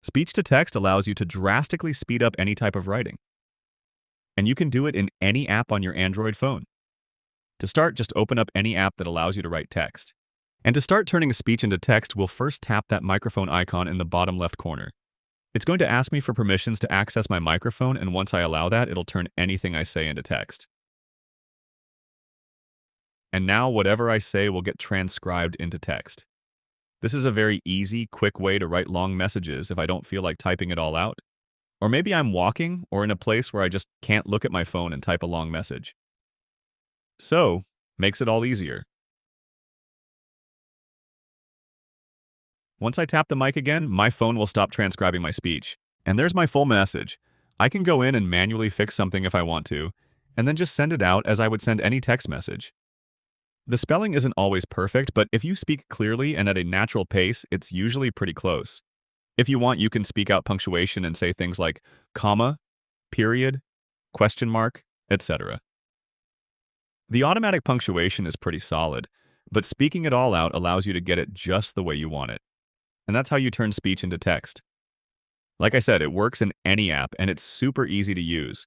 Speech to text allows you to drastically speed up any type of writing, and you can do it in any app on your Android phone. To start, just open up any app that allows you to write text. And to start turning a speech into text, we'll first tap that microphone icon in the bottom left corner. It's going to ask me for permissions to access my microphone, and once I allow that, it'll turn anything I say into text. And now whatever I say will get transcribed into text. This is a very easy, quick way to write long messages if I don't feel like typing it all out. Or maybe I'm walking or in a place where I just can't look at my phone and type a long message. So, makes it all easier. Once I tap the mic again, my phone will stop transcribing my speech. And there's my full message. I can go in and manually fix something if I want to, and then just send it out as I would send any text message. The spelling isn't always perfect, but if you speak clearly and at a natural pace, it's usually pretty close. If you want, you can speak out punctuation and say things like comma, period, question mark, etc. The automatic punctuation is pretty solid, but speaking it all out allows you to get it just the way you want it. And that's how you turn speech into text. Like I said, it works in any app, and it's super easy to use.